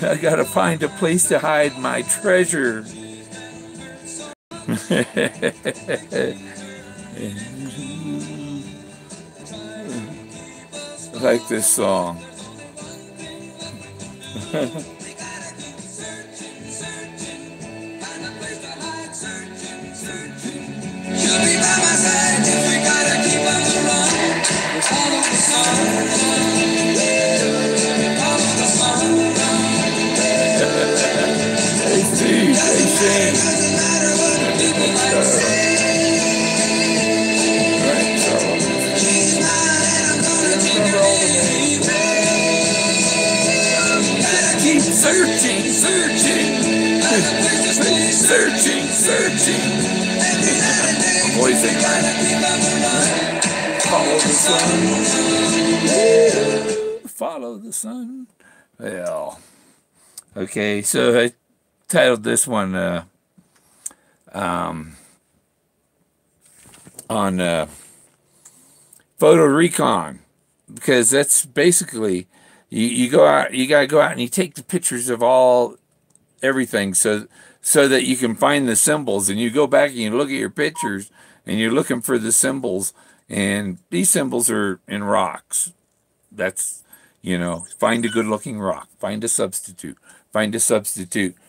I gotta find a place to hide my treasure. I like this song. Keep searching, searching. Voicing. Follow the sun. Follow the sun. Well, okay, so I titled this one on photo recon, because that's basically you go out, you gotta go out and you take the pictures of everything so that you can find the symbols, and you go back and you look at your pictures and you're looking for the symbols, and these symbols are in rocks. That's, find a good looking rock, find a substitute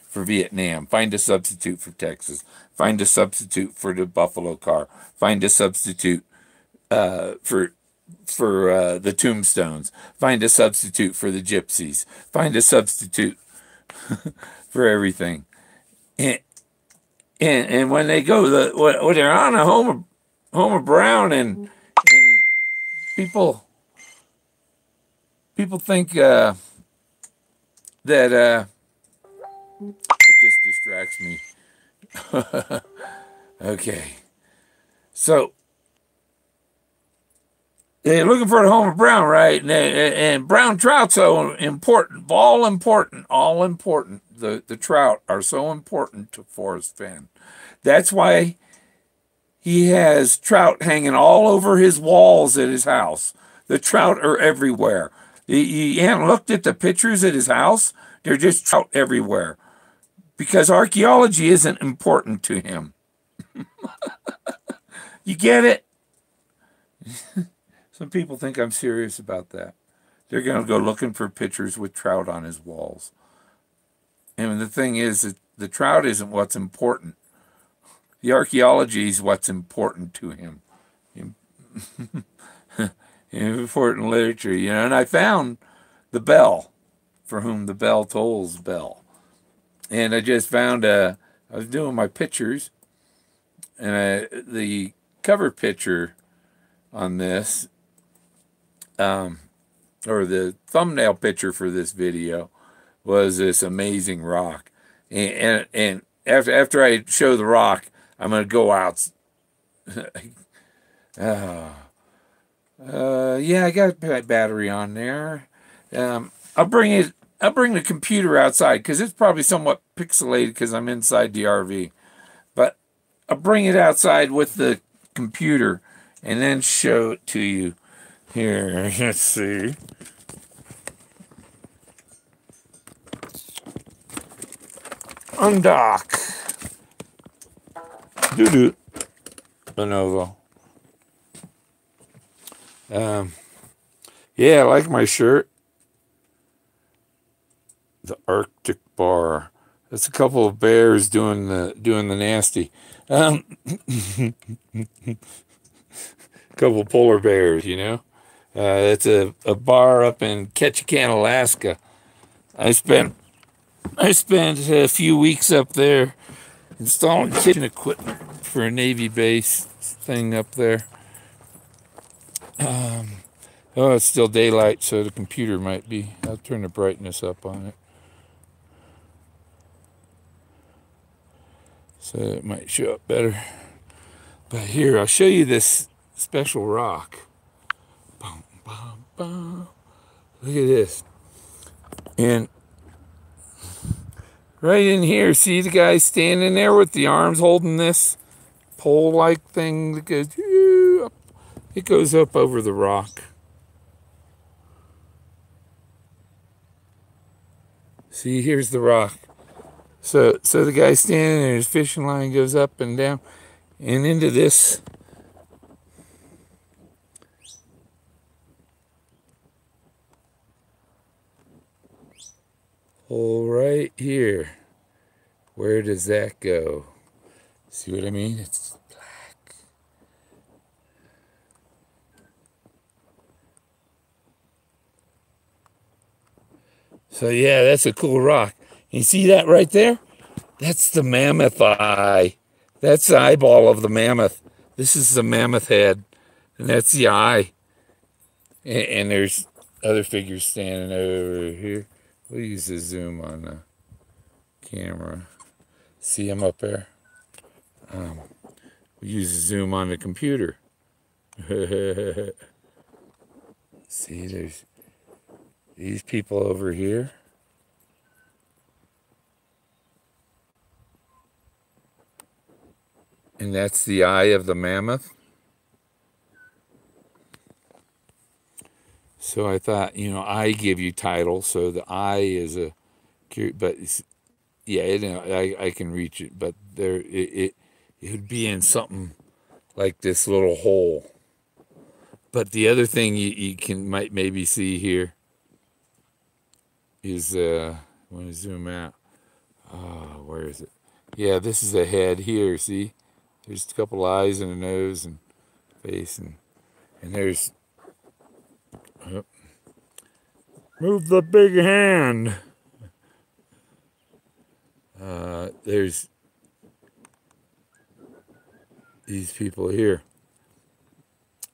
for Vietnam, find a substitute for Texas, find a substitute for the Buffalo car, find a substitute for the tombstones, find a substitute for the gypsies, find a substitute for everything. And when they go, when they're on a Homer Brown, and people think that it just distracts me. Okay, so they're looking for the Homer Brown, right? And brown trout's so important, all important. The trout are so important to Forrest Fenn. That's why he has trout hanging all over his walls at his house. The trout are everywhere. You haven't looked at the pictures at his house? They're just trout everywhere. Because archaeology isn't important to him. You get it? Some people think I'm serious about that. They're going to go looking for pictures with trout on his walls. And the thing is that the trout isn't what's important. The archaeology is what's important to him. Important literature, And I found the bell, for whom the bell tolls bell. And I just found, I was doing my pictures, and the cover picture on this, or the thumbnail picture for this video, was this amazing rock. And after I show the rock, I'm going to go out. Yeah, I got a battery on there. I'll bring the computer outside, because it's probably somewhat pixelated because I'm inside the RV. But I'll bring it outside with the computer and then show it to you. Here, let's see. Undock. Doo-doo. Lenovo. Yeah, I like my shirt. The Arctic bar. That's a couple of bears doing the nasty. Couple polar bears, It's a bar up in Ketchikan, Alaska. I spent a few weeks up there installing kitchen equipment for a Navy base thing up there. Oh, it's still daylight, so the computer might be. I'll turn the brightness up on it, so it might show up better. But here, I'll show you this special rock. Boom, boom, boom. Look at this. And right in here, see the guy standing there with the arms holding this pole-like thing that goes up. It goes up over the rock. See, here's the rock. So the guy standing there, his fishing line goes up and down and into this hole right here. Where does that go? See what I mean? It's black. So yeah, that's a cool rock. You see that right there? That's the mammoth eye. That's the eyeball of the mammoth. This is the mammoth head, and that's the eye. And there's other figures standing over here. We'll use the zoom on the camera. See them up there? We use the zoom on the computer. See, there's these people over here. And that's the eye of the mammoth. So I thought, I give you title, so the eye is a, but yeah, I can reach it, but it would be in something like this little hole. But the other thing you might maybe see here is, I want to zoom out. Oh, where is it? Yeah, this is a head here, see? There's a couple eyes and a nose and face, and there's... move the big hand. There's these people here.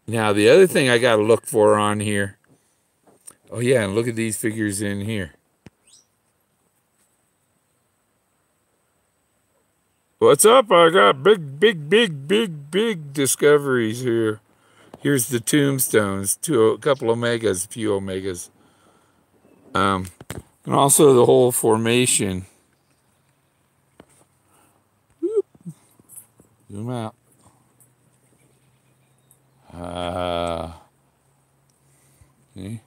Now, the other thing I got to look for on here... Oh, yeah, and look at these figures in here. What's up? I got big discoveries here. Here's the tombstones, a couple omegas, a few omegas. And also the whole formation. Whoop. Zoom out. See?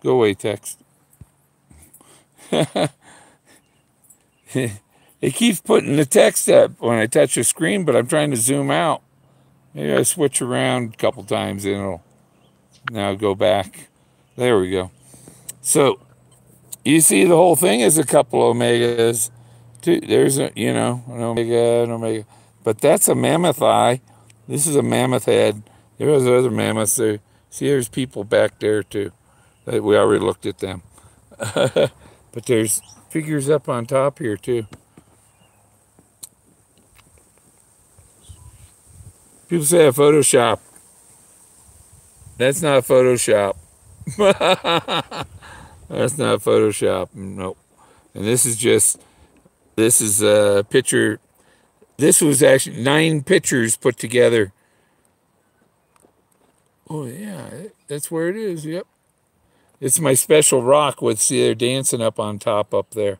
Go away, text. It keeps putting the text up when I touch the screen, but I'm trying to zoom out. Maybe I switch around a couple times and it'll now go back. There we go. So you see the whole thing is a couple omegas. There's an omega. But that's a mammoth eye. This is a mammoth head. There's other mammoths there. See, there's people back there too. We already looked at them. But there's figures up on top here too. People say a Photoshop. That's not Photoshop. That's not Photoshop. Nope. And this is a picture. This was actually 9 pictures put together. Oh yeah, that's where it is. Yep. It's my special rock see, they're dancing up on top up there.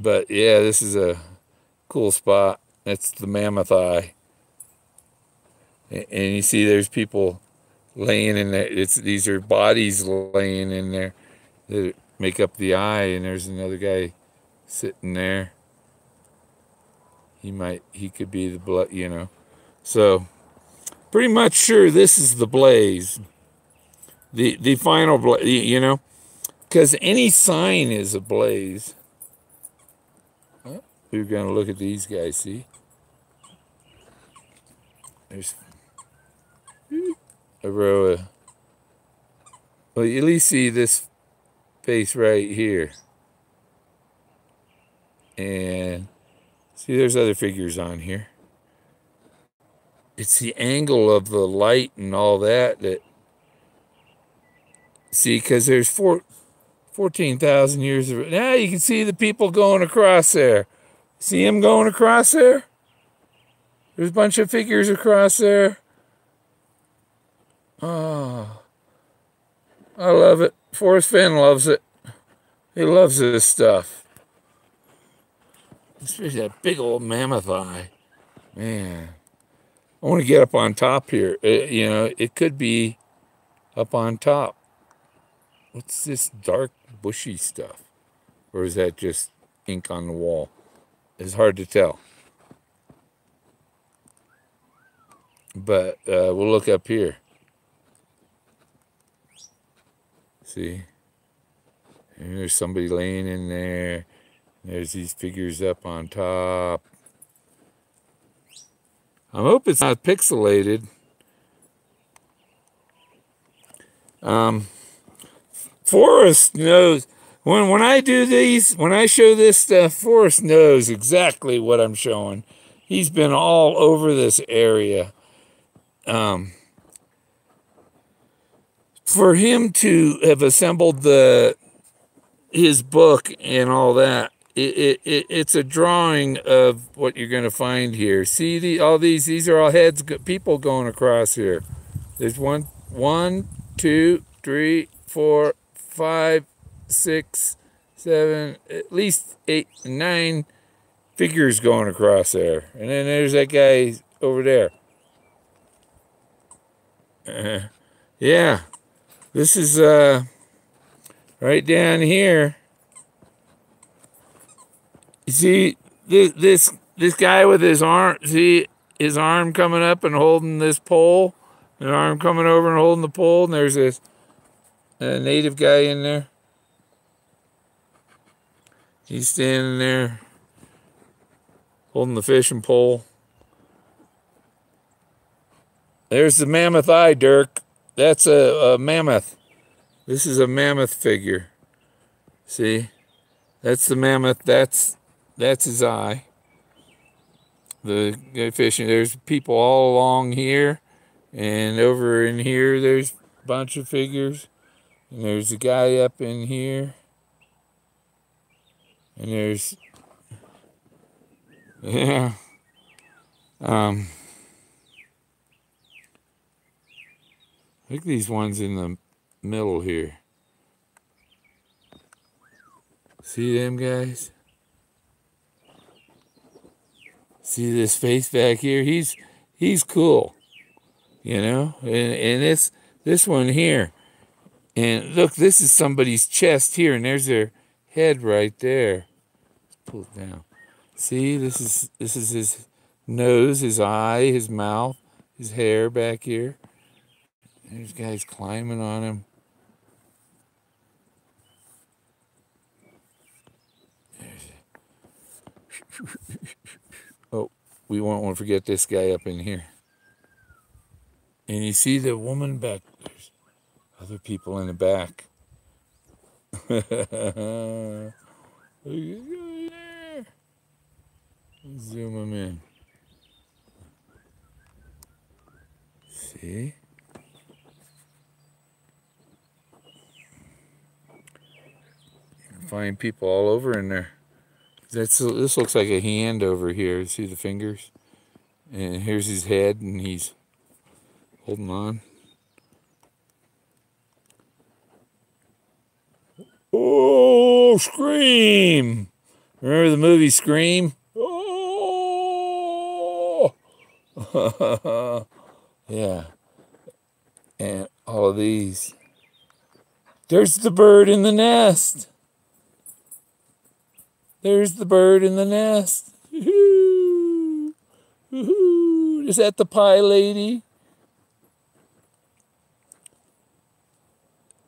But yeah, this is a cool spot. That's the mammoth eye. And you see there's people laying in there. These are bodies laying in there that make up the eye, and there's another guy sitting there. He could be the blood, So pretty much sure this is the blaze. The final blaze, because any sign is a blaze. We're going to look at these guys, see? There's a row of... Well, you at least see this face right here. And see, there's other figures on here. It's the angle of the light and all that... See, because there's 14,000 years of... Now you can see the people going across there. See them going across there? There's a bunch of figures across there. Oh. I love it. Forrest Fenn loves it. He loves this stuff. Especially that big old mammoth eye. Man. I want to get up on top here. It could be up on top. What's this dark, bushy stuff? Or is that just ink on the wall? It's hard to tell. But we'll look up here. See? And there's somebody laying in there. There's these figures up on top. I hope it's not pixelated. Forrest knows. When I do these, when I show this stuff, Forrest knows exactly what I'm showing. He's been all over this area. For him to have assembled his book and all that, it's a drawing of what you're going to find here. See, all these are all heads, people going across here. There's one, two, three, 4, 5, 6, 7, at least 8, 9 figures going across there. And then there's that guy over there. Yeah, this is right down here. You see this guy with his arm, see his arm coming up and holding this pole, an arm coming over and holding the pole, and there's this native guy in there. He's standing there holding the fishing pole. There's the mammoth eye, Dirk. That's a mammoth. This is a mammoth figure. See? That's the mammoth. That's his eye. The guy fishing. There's people all along here. And over in here, there's a bunch of figures. And there's a guy up in here. And there's... Yeah. Look at these ones in the middle here. See them guys? See this face back here? He's cool, you know. And this one here, and look, this is somebody's chest here, and there's their head right there. Let's pull it down. See, this is his nose, his eye, his mouth, his hair back here. There's guys climbing on him. Oh, we won't want to forget this guy up in here. And you see the woman back. There's other people in the back. Zoom them in. See? Find people all over in there. This looks like a hand over here. See the fingers? And here's his head, and he's holding on. Oh, Scream! Remember the movie Scream? Oh! Yeah. And all of these. There's the bird in the nest. There's the bird in the nest. Woo-hoo. Woo-hoo. Is that the pie lady?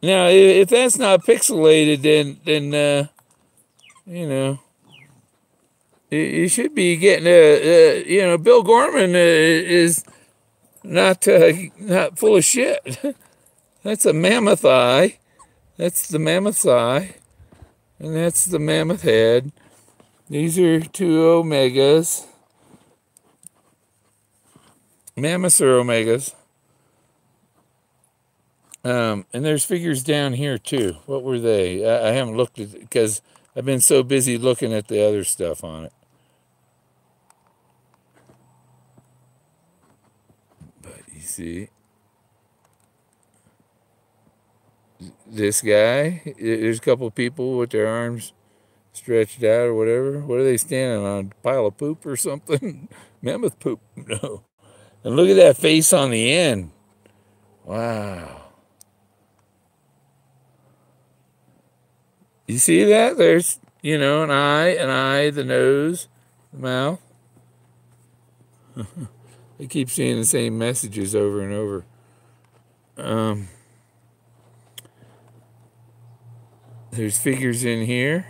Now, if that's not pixelated, then you know, you should be getting Bill Gorman is not full of shit. That's a mammoth eye. That's the mammoth's eye, and that's the mammoth head. These are 2 omegas. Mammoths are omegas. And there's figures down here too. What were they? I haven't looked at it because I've been so busy looking at the other stuff on it. But you see, this guy. There's a couple of people with their arms stretched out or whatever. What are they standing on? A pile of poop or something? Mammoth poop. No. And look at that face on the end. Wow. You see that? There's, an eye, the nose, the mouth. I keep seeing the same messages over and over. There's figures in here,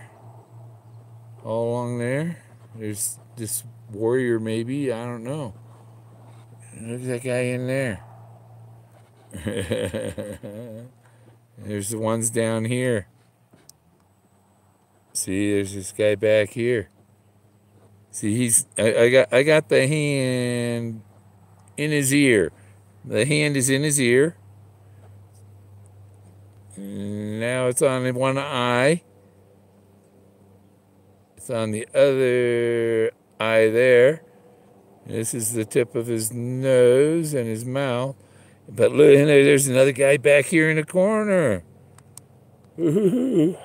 all along there. There's this warrior, maybe. I don't know. Look at that guy in there. There's the ones down here. See, there's this guy back here. See, I got the hand in his ear. The hand is in his ear. Now it's on one eye. It's on the other eye there. This is the tip of his nose and his mouth. But look, there's another guy back here in the corner. Ooh.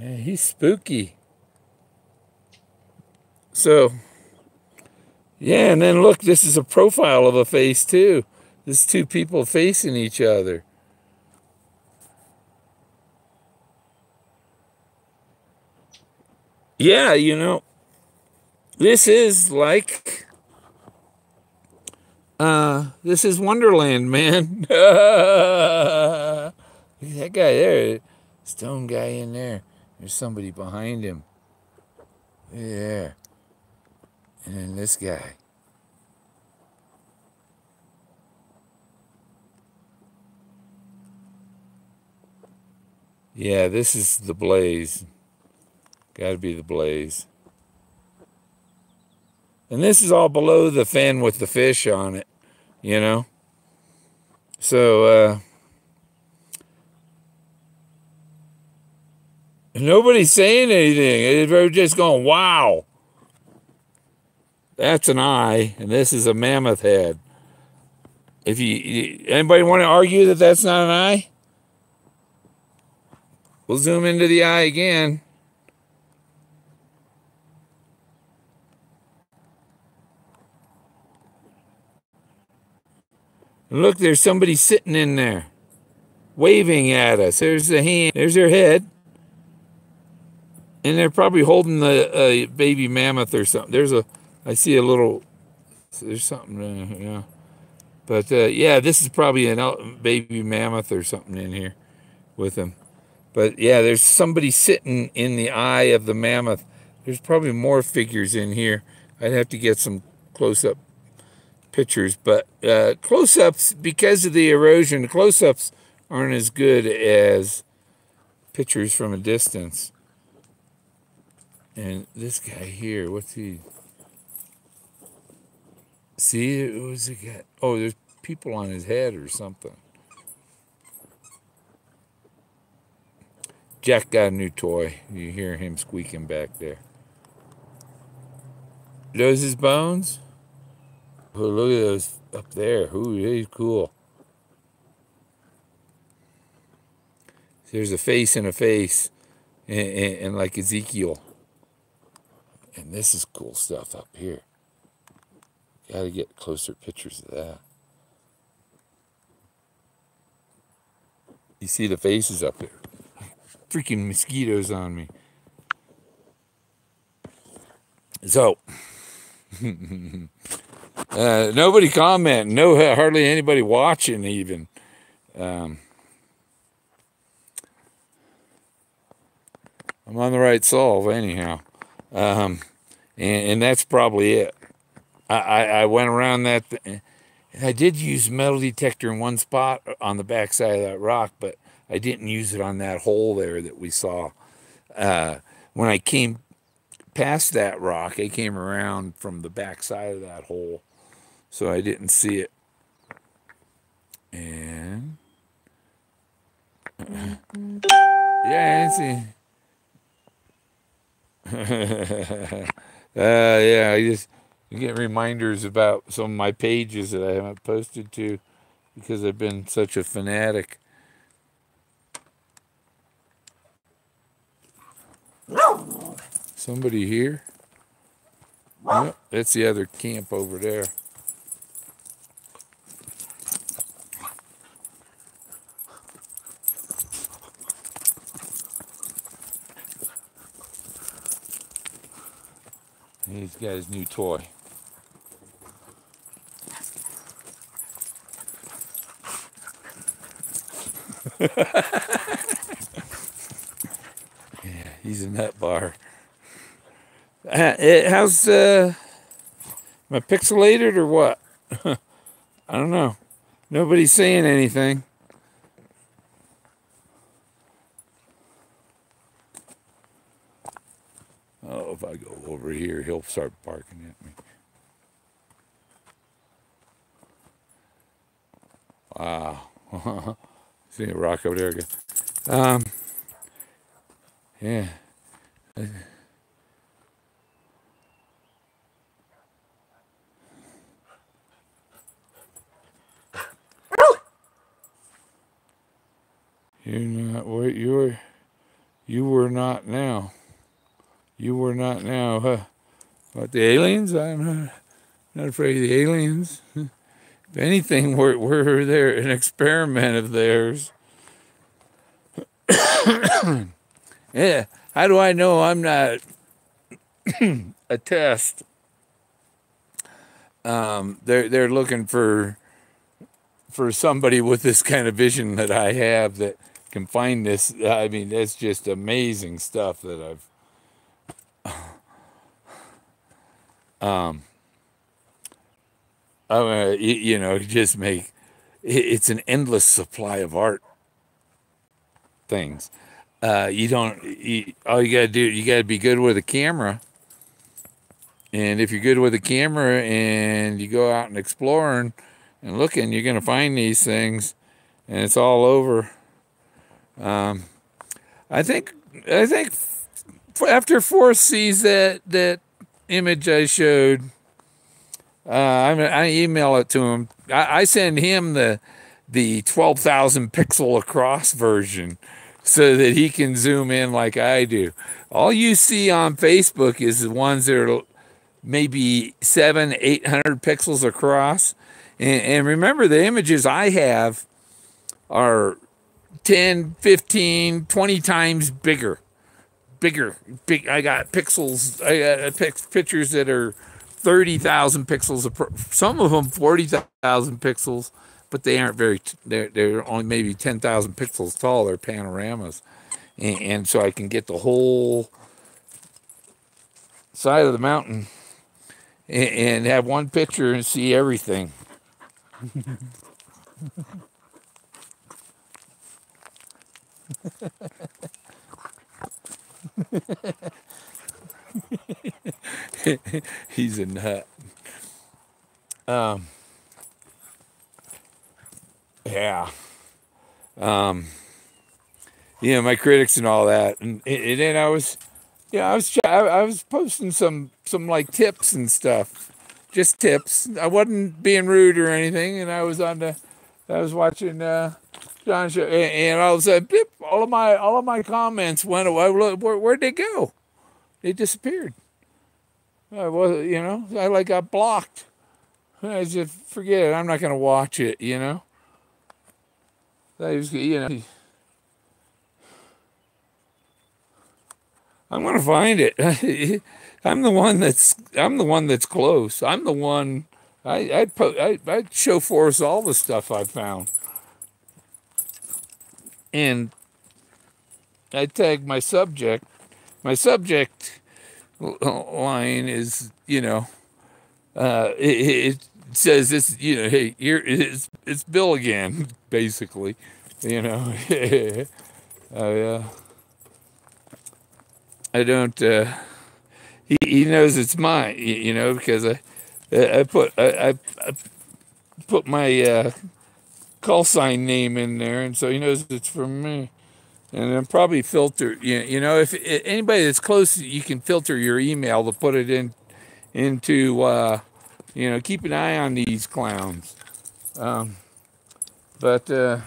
Man, he's spooky. So, yeah, and then look, this is a profile of a face too. This is two people facing each other. Yeah, this is like, this is Wonderland, man. Look at that guy there, stone guy in there. There's somebody behind him. There. And then this guy. Yeah, this is the blaze. Got to be the blaze. And this is all below the Fenn with the fish on it, So, nobody's saying anything. They're just going, wow. That's an eye, and this is a mammoth head. If anybody want to argue that that's not an eye? We'll zoom into the eye again. And look, there's somebody sitting in there, waving at us. There's the hand. There's their head. And they're probably holding the baby mammoth or something. I see a little, there's something, yeah. But, yeah, this is probably a baby mammoth or something in here with them. But, yeah, there's somebody sitting in the eye of the mammoth. There's probably more figures in here. I'd have to get some close-up pictures. But close-ups, because of the erosion, close-ups aren't as good as pictures from a distance. And this guy here, what's he? See, what was it got? Oh, there's people on his head or something. Jack got a new toy. You hear him squeaking back there. Those his bones? Oh, look at those up there. Ooh, he's cool. There's a face and a face, and like Ezekiel. And this is cool stuff up here. Got to get closer pictures of that. You see the faces up there. Freaking mosquitoes on me. So, nobody commenting. No, hardly anybody watching even. I'm on the right solve anyhow. And that's probably it. I went around that. I did use metal detector in one spot on the backside of that rock, but I didn't use it on that hole there that we saw. When I came past that rock, I came around from the backside of that hole, so I didn't see it. And yeah, I see. Yeah, I get reminders about some of my pages that I haven't posted to because I've been such a fanatic. Somebody here? Yep, that's the other camp over there. He's got his new toy. Yeah, he's a nut bar. How's am I pixelated or what? I don't know. Nobody's saying anything. Oh, if I go over here, he'll start barking at me. Wow. See a rock over there again. Yeah. You're not what you were not now. You were not now, huh? What, the aliens? I'm not afraid of the aliens. If anything, we're there an experiment of theirs. Yeah. How do I know I'm not a test? They're looking for somebody with this kind of vision that I have that can find this. I mean, that's just amazing stuff that I've. You know, just make it's an endless supply of art things. You don't. All you gotta do, you gotta be good with a camera. And if you're good with a camera and you go out and exploring and looking, you're gonna find these things, and it's all over. I think after Forrest sees that image I showed, I email it to him. I send him the 12,000 pixel across version so that he can zoom in like I do. All you see on Facebook is the ones that are maybe 700-800 pixels across. And remember, the images I have are 10, 15, 20 times bigger. Big. I got pixels. I got pictures that are 30,000 pixels. Some of them 40,000 pixels, but they aren't very. They're only maybe 10,000 pixels tall. They're panoramas, and so I can get the whole side of the mountain and have one picture and see everything. He's a nut. Yeah. Yeah, my critics and all that, and then I was, yeah, I was posting some like tips and stuff, just tips. I wasn't being rude or anything, and I was watching John show, and all of a sudden, beep, all of my comments went away. Where'd they go? They disappeared. I was, you know, I like got blocked. I just forget it. I'm not gonna watch it. You know. I was, you know. I'm gonna find it. I'm the one that's close. I'm the one. I'd show Forrest all the stuff I found, and I tag my subject. My subject line is, you know, it says this, you know, hey, here it's Bill again, basically, you know. I don't. He knows it's mine, you know, because I put my call sign name in there, and so he knows it's from me. And then probably filter, you know, if anybody that's close, you can filter your email to put it into, you know, keep an eye on these clowns. But that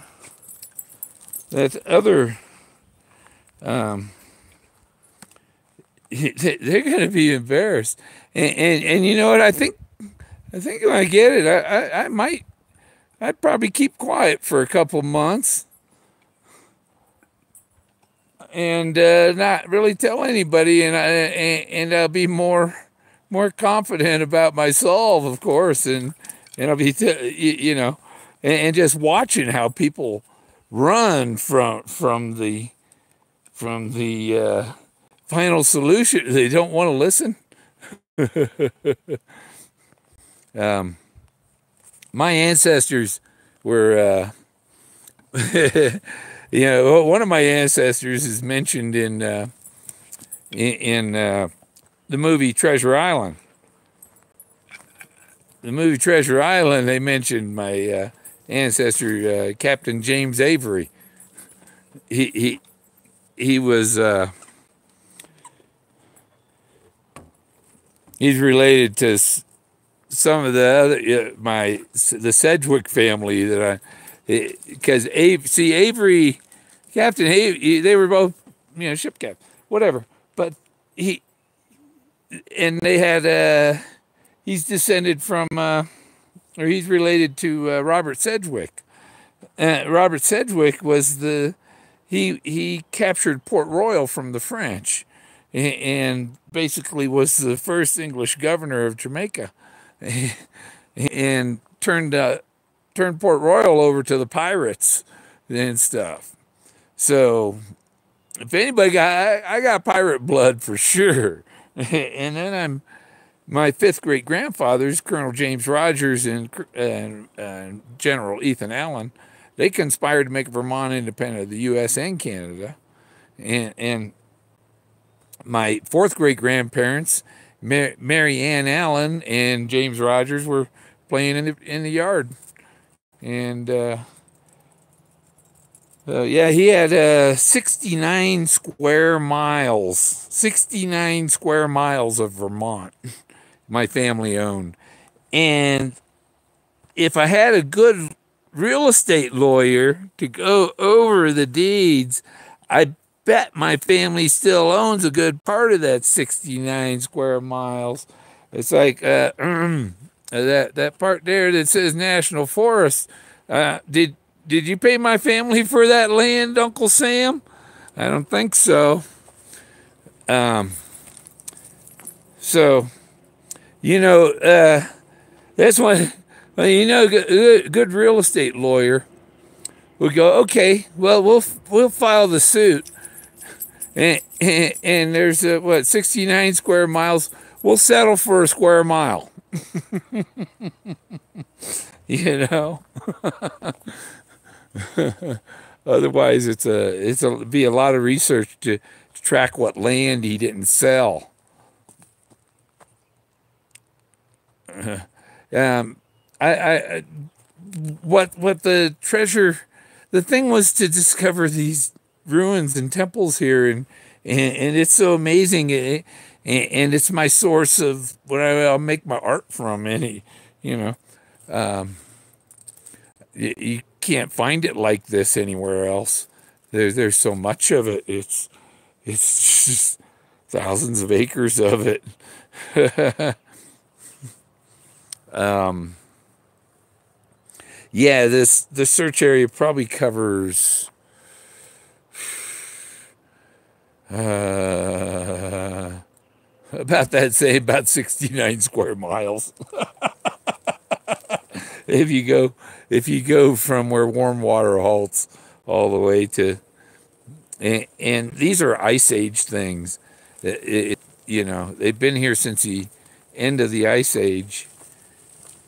other, they're going to be embarrassed. And you know what? I think when I get it, I'd probably keep quiet for a couple months and not really tell anybody, and I'll be more confident about my solve, of course, and I'll be you know, and just watching how people run from the final solution. They don't want to listen. My ancestors were, you know, one of my ancestors is mentioned in the movie Treasure Island. The movie Treasure Island, they mentioned my ancestor, Captain James Avery. He was he's related to some of the other the Sedgwick family that because Avery, Captain Avery, they were both, you know, ship captain, whatever. But they had he's descended from or he's related to Robert Sedgwick. Robert Sedgwick was he captured Port Royal from the French, and basically was the first English governor of Jamaica, and turned Port Royal over to the pirates and stuff. So if anybody I got pirate blood for sure. And then my fifth great grandfathers, Colonel James Rogers and General Ethan Allen. They conspired to make Vermont independent of the U.S. and Canada. And my fourth great grandparents, Mary Ann Allen and James Rogers, were playing in the yard. And yeah, he had 69 square miles. 69 square miles of Vermont my family owned. And if I had a good real estate lawyer to go over the deeds, I bet my family still owns a good part of that 69 square miles. It's like that part there that says National Forest. Did you pay my family for that land, Uncle Sam? I don't think so. So, you know, that's one. Well, you know, a good real estate lawyer would go, okay, well, we'll file the suit, and there's 69 square miles. We'll settle for a square mile. You know. Otherwise, it'll be a lot of research to track what land he didn't sell. What the treasure, the thing was to discover these ruins and temples here, and it's so amazing, and it's my source of what I'll make my art from. And you know, you can't find it like this anywhere else. There's so much of it. It's just thousands of acres of it. Yeah, the search area probably covers about 69 square miles. If you go from where warm water halts all the way to, and these are ice age things. You know, they've been here since the end of the ice age.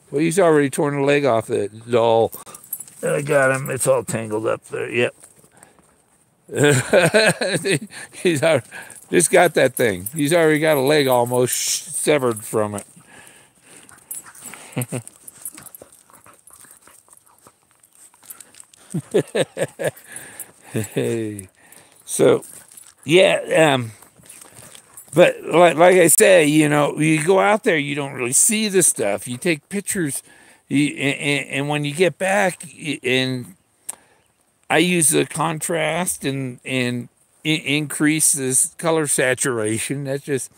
Well, he's already torn the leg off that doll. I got him. It's all tangled up there. Yep. He's just got that thing. He's already got a leg almost severed from it. So, yeah. But like I say, you know, you go out there, you don't really see the stuff. You take pictures, and when you get back, and I use the contrast and increase this color saturation. That just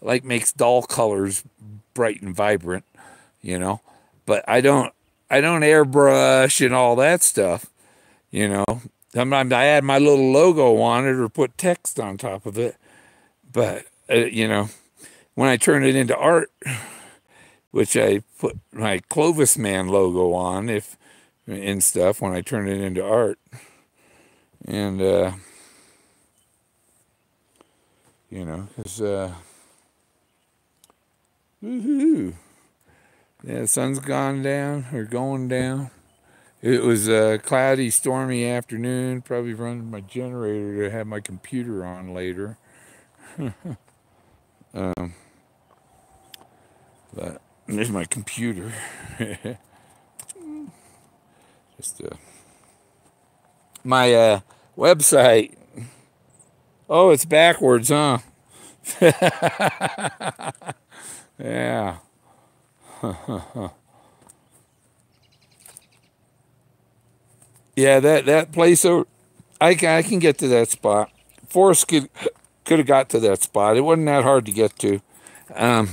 like makes dull colors bright and vibrant, you know. But I don't airbrush and all that stuff, you know. Sometimes I add my little logo on it or put text on top of it. But you know, when I turn it into art, which I put my Clovis Man logo on, if and stuff, when I turn it into art, and you know, because woohoo, yeah, the sun's gone down or going down. It was a cloudy, stormy afternoon. Probably running my generator to have my computer on later. But there's my computer. Just my website. Oh, it's backwards, huh? Yeah. Yeah, that place over, I can get to that spot. Forrest could have got to that spot. It wasn't that hard to get to. There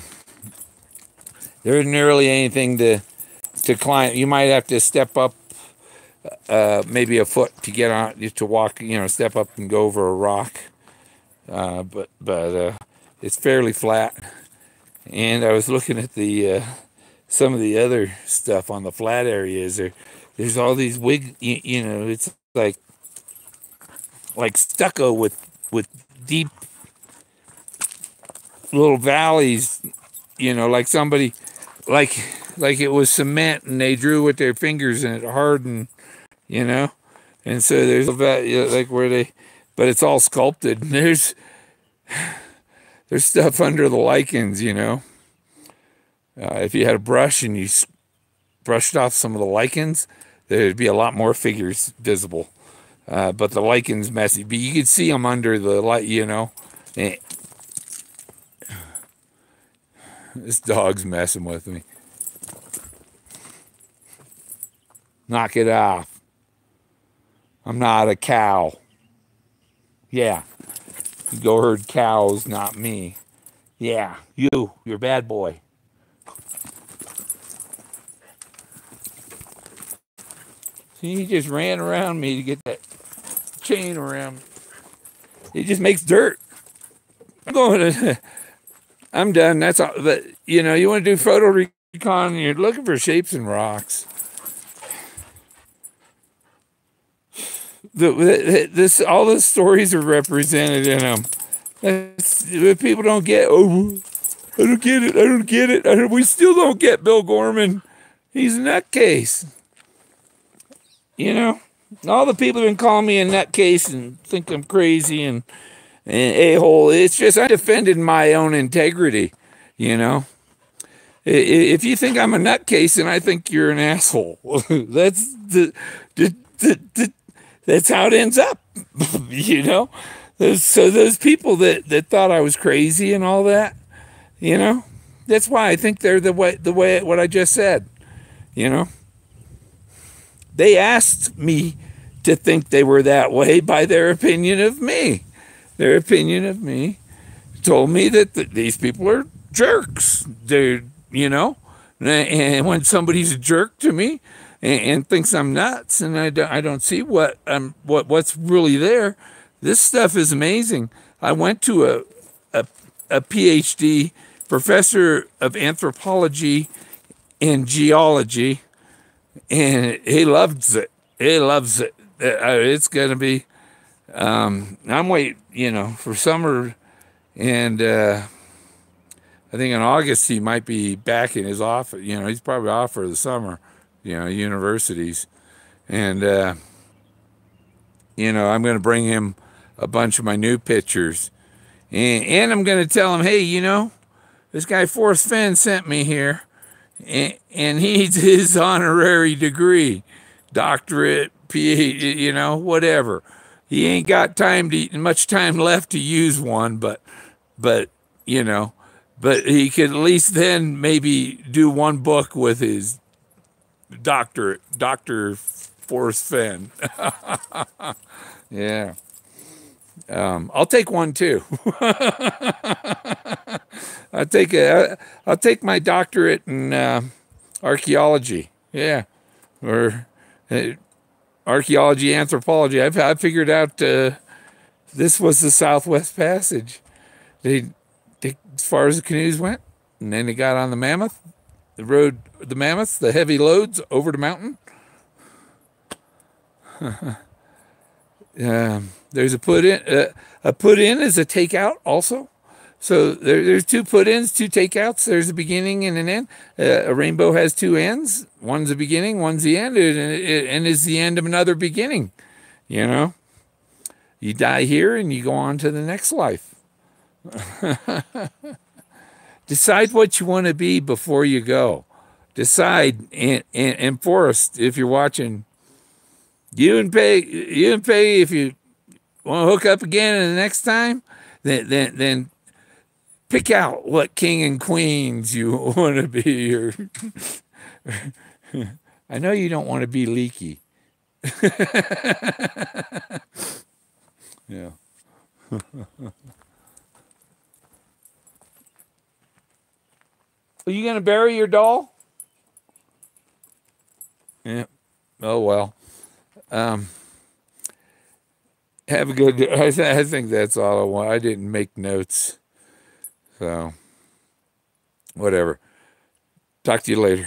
isn't really anything to climb. You might have to step up maybe a foot to get on, to walk, you know, step up and go over a rock. But it's fairly flat. And I was looking at the some of the other stuff on the flat areas. There's all these you know, it's like stucco with deep little valleys, you know, like somebody like it was cement and they drew with their fingers and it hardened, you know. And so there's like where they, but it's all sculpted. And there's stuff under the lichens, you know. If you had a brush and you brushed off some of the lichens, there'd be a lot more figures visible. But the lichens messy, but you could see them under the light, you know. This dog's messing with me. Knock it off. I'm not a cow. Yeah. You go herd cows, not me. Yeah, you're a bad boy. See, he just ran around me to get that chain around me. It just makes dirt. I'm done. That's all. But, you know, you want to do photo recon, you're looking for shapes and rocks. All the stories are represented in them. What people don't get. Oh, I don't get it. I don't get it. We still don't get Bill Gorman. He's a nutcase. You know, all the people have been calling me a nutcase and think I'm crazy and a-hole. It's just I defended my own integrity, you know. If you think I'm a nutcase, then I think you're an asshole. That's that's how it ends up, you know. So those people that thought I was crazy and all that, you know, that's why I think they're the way what I just said, you know. They asked me to think they were that way by their opinion of me. Their opinion of me told me that these people are jerks. They're, you know, and when somebody's a jerk to me and thinks I'm nuts and I don't see what's really there, this stuff is amazing. I went to a PhD, professor of anthropology and geology, and he loves it. He loves it. It's going to be, I'm waiting, you know, for summer. And I think in August he might be back in his office. You know, he's probably off for the summer, you know, universities. And, you know, I'm going to bring him a bunch of my new pictures. And I'm going to tell him, hey, you know, this guy Forrest Fenn sent me here. And he's his honorary degree, doctorate, PhD, you know, whatever. He ain't got much time left to use one, but you know, but he could at least then maybe do one book with his doctorate, Dr. Forrest Fenn. Yeah. I'll take one too. I'll take my doctorate in archaeology. Yeah, or archaeology, anthropology. I figured out this was the Southwest Passage. They as far as the canoes went, and then they got on the Mammoth, the road, the Mammoths, the heavy loads over the mountain. There's a put in. A put in is a takeout also. So there's two put ins, two takeouts. There's a beginning and an end. A rainbow has two ends. One's the beginning, one's the end, and is the end of another beginning. You know, you die here and you go on to the next life. Decide what you want to be before you go. Decide, and Forrest, if you're watching, you and Pay, if you want to hook up again and the next time, then pick out what king and queens you want to be. Or I know you don't want to be leaky. Yeah. Are you going to bury your doll? Yeah. Oh, well. Have a good day. I think that's all I want. I didn't make notes. So, whatever. Talk to you later.